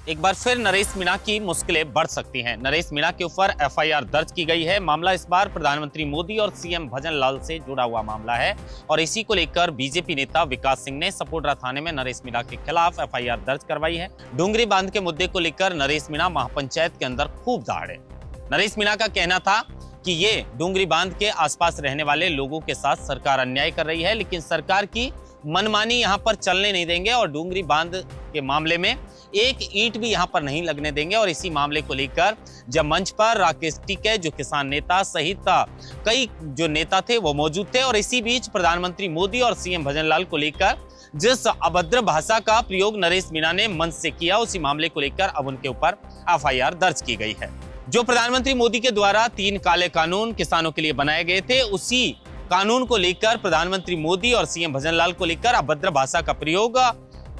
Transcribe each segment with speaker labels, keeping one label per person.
Speaker 1: एक बार फिर नरेश मीणा की मुश्किलें बढ़ सकती हैं। नरेश मीणा के ऊपर एफआईआर दर्ज की गई है। मामला इस बार प्रधानमंत्री मोदी और सीएम भजन लाल से जुड़ा हुआ मामला है और इसी को लेकर बीजेपी नेता विकास सिंह ने सपोड्रा थाने में नरेश मीणा के खिलाफ एफआईआर दर्ज करवाई है। डूंगरी बांध के मुद्दे को लेकर नरेश मीणा महापंचायत के अंदर खूब दहाड़े। नरेश मीणा का कहना था कि ये डूंगरी बांध के आसपास रहने वाले लोगों के साथ सरकार अन्याय कर रही है, लेकिन सरकार की मनमानी यहाँ पर चलने नहीं देंगे और डूंगरी बांध के मामले में एक ईंट भी यहाँ पर नहीं लगने देंगे। और इसी मामले को लेकर जब मंच पर राकेश टिकैत जो किसान नेता सहित कई जो नेता थे वो मौजूद थे और इसी बीच प्रधानमंत्री मोदी और सीएम भजन लाल को लेकर जिस अभद्र भाषा का प्रयोग नरेश मीणा ने मंच से किया, उसी मामले को लेकर अब उनके ऊपर एफआईआर दर्ज की गई है। जो प्रधानमंत्री मोदी के द्वारा 3 काले कानून किसानों के लिए बनाए गए थे, उसी कानून को लेकर प्रधानमंत्री मोदी और सीएम भजन लाल को लेकर अभद्र भाषा का प्रयोग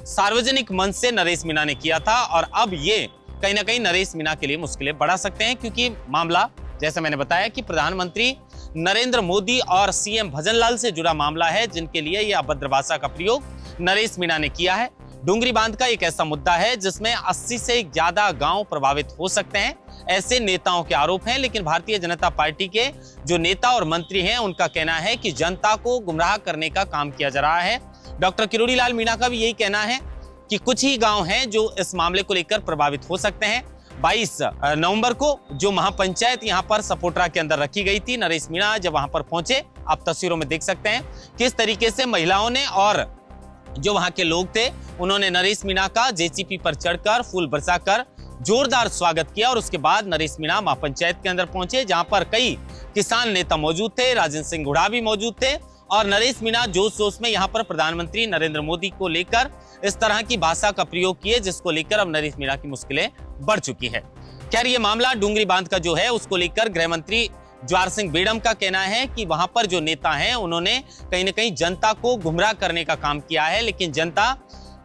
Speaker 1: सार्वजनिक मंच से नरेश मीणा ने किया था और अब ये कहीं ना कहीं नरेश मीणा के लिए मुश्किलें बढ़ा सकते हैं, क्योंकि मामला जैसा मैंने बताया कि प्रधानमंत्री नरेंद्र मोदी और सीएम भजन लाल से जुड़ा मामला है, जिनके लिए यह अभद्र भाषा का प्रयोग नरेश मीणा ने किया है। डूंगरी बांध का एक ऐसा मुद्दा है जिसमें 80 से ज्यादा गांव प्रभावित हो सकते हैं, ऐसे नेताओं के आरोप हैं। लेकिन भारतीय जनता पार्टी के जो नेता और मंत्री हैं उनका कहना है कि जनता को गुमराह करने का काम किया जा रहा है। डॉक्टर किरोड़ी लाल मीणा का भी यही कहना है कि कुछ ही गांव हैं जो इस मामले को लेकर प्रभावित हो सकते हैं। 22 नवंबर को जो महापंचायत यहां पर सपोट्रा के अंदर रखी गई थी, नरेश मीणा जब वहां पर पहुंचे, आप तस्वीरों में देख सकते हैं किस तरीके से महिलाओं ने और जो वहां के लोग थे उन्होंने नरेश मीणा का जेसीपी पर चढ़कर फूल बरसाकर जोरदार स्वागत किया। और उसके बाद नरेश मीणा महापंचायत के अंदर पहुंचे, जहां पर कई किसान नेता मौजूद थे, राजेंद्र सिंह हुड्डा भी मौजूद थे और नरेश मीणा जोश जोश में यहां पर प्रधानमंत्री नरेंद्र मोदी को लेकर इस तरह की भाषा का प्रयोग किए, जिसको लेकर अब नरेश मीणा की मुश्किलें बढ़ चुकी है। खैर, ये मामला डूंगरी बांध का जो है उसको लेकर गृह मंत्री ज्वार सिंह बेड़म का कहना है कि वहां पर जो नेता हैं उन्होंने कहीं ना कहीं जनता को गुमराह करने का काम किया है, लेकिन जनता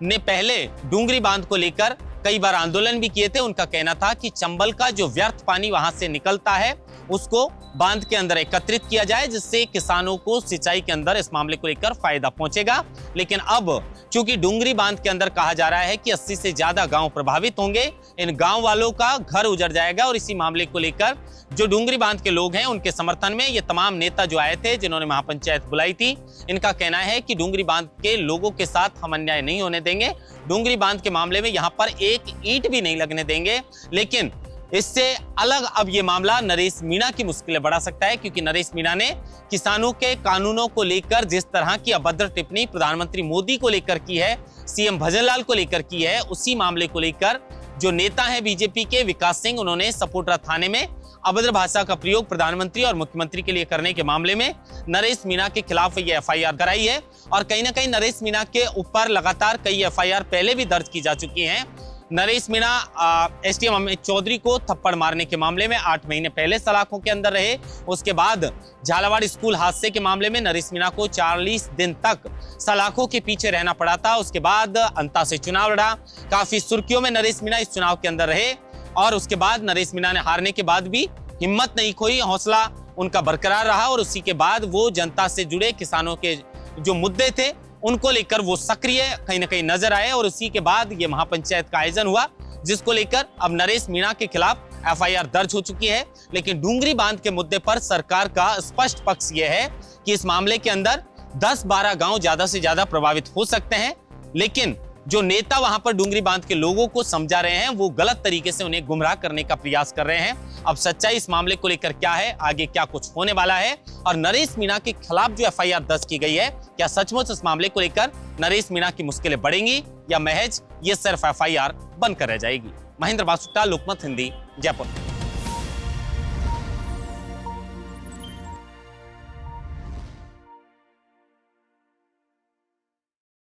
Speaker 1: ने पहले डूंगरी बांध को लेकर कई बार आंदोलन भी किए थे। उनका कहना था कि चंबल का जो व्यर्थ पानी वहां से निकलता है उसको बांध के अंदर एकत्रित किया जाए, जिससे किसानों को सिंचाई के अंदर इस मामले को लेकर फायदा पहुंचेगा। लेकिन अब चूंकि डूंगरी बांध के अंदर कहा जा रहा है कि 80 से ज्यादा गांव प्रभावित होंगे, इन गांव वालों का घर उजड़ जाएगा और इसी मामले को लेकर जो डूंगरी बांध के लोग हैं उनके समर्थन में ये तमाम नेता जो आए थे, जिन्होंने महापंचायत बुलाई थी, इनका कहना है कि डूंगरी बांध के लोगों के साथ हम अन्याय नहीं होने देंगे। डूंगरी बांध के मामले में यहाँ पर एक ईंट भी नहीं लगने देंगे। लेकिन इससे अलग अब ये मामला नरेश मीणा की मुश्किलें बढ़ा सकता है, क्योंकि नरेश मीणा ने किसानों के कानूनों को लेकर जिस तरह की अभद्र टिप्पणी प्रधानमंत्री मोदी को लेकर की है, सीएम भजन लाल को लेकर की है, उसी मामले को लेकर जो नेता है बीजेपी के विकास सिंह, उन्होंने सपोट्रा थाने में अभद्र भाषा का प्रयोग प्रधानमंत्री और मुख्यमंत्री के लिए करने के मामले में नरेश मीणा के खिलाफ ये एफआईआर कराई है। और कहीं ना कहीं नरेश मीणा के ऊपर लगातार कई एफआईआर पहले भी दर्ज की जा चुकी हैं। नरेश मीणा एसडीएम अमित चौधरी को थप्पड़ मारने के मामले में 8 महीने पहले सलाखों के अंदर रहे। उसके बाद झालावाड़ स्कूल हादसे के मामले में नरेश मीणा को 40 दिन तक सलाखों के पीछे रहना पड़ा था। उसके बाद अंता से चुनाव लड़ा, काफी सुर्खियों में नरेश मीणा इस चुनाव के अंदर रहे और उसके बाद नरेश मीणा ने हारने के बाद भी हिम्मत नहीं खोई, हौसला उनका बरकरार रहा और उसी के बाद वो जनता से जुड़े किसानों के जो मुद्दे थे उनको लेकर वो सक्रिय कहीं ना कहीं नजर आए और उसी के बाद ये महापंचायत का आयोजन हुआ, जिसको लेकर अब नरेश मीणा के खिलाफ एफआईआर दर्ज हो चुकी है। लेकिन डूंगरी बांध के मुद्दे पर सरकार का स्पष्ट पक्ष यह है कि इस मामले के अंदर 10-12 गांव ज्यादा से ज्यादा प्रभावित हो सकते हैं, लेकिन जो नेता वहां पर डूंगरी बांध के लोगों को समझा रहे हैं वो गलत तरीके से उन्हें गुमराह करने का प्रयास कर रहे हैं। अब सच्चाई इस मामले को लेकर क्या है, आगे क्या कुछ होने वाला है और नरेश मीणा के खिलाफ जो एफआईआर दर्ज की गई है, क्या सचमुच इस मामले को लेकर नरेश मीणा की मुश्किलें बढ़ेंगी या महज ये सिर्फ एफआईआर बनकर रह जाएगी। महेंद्र बासुट्टा, लोकमत हिंदी, जयपुर।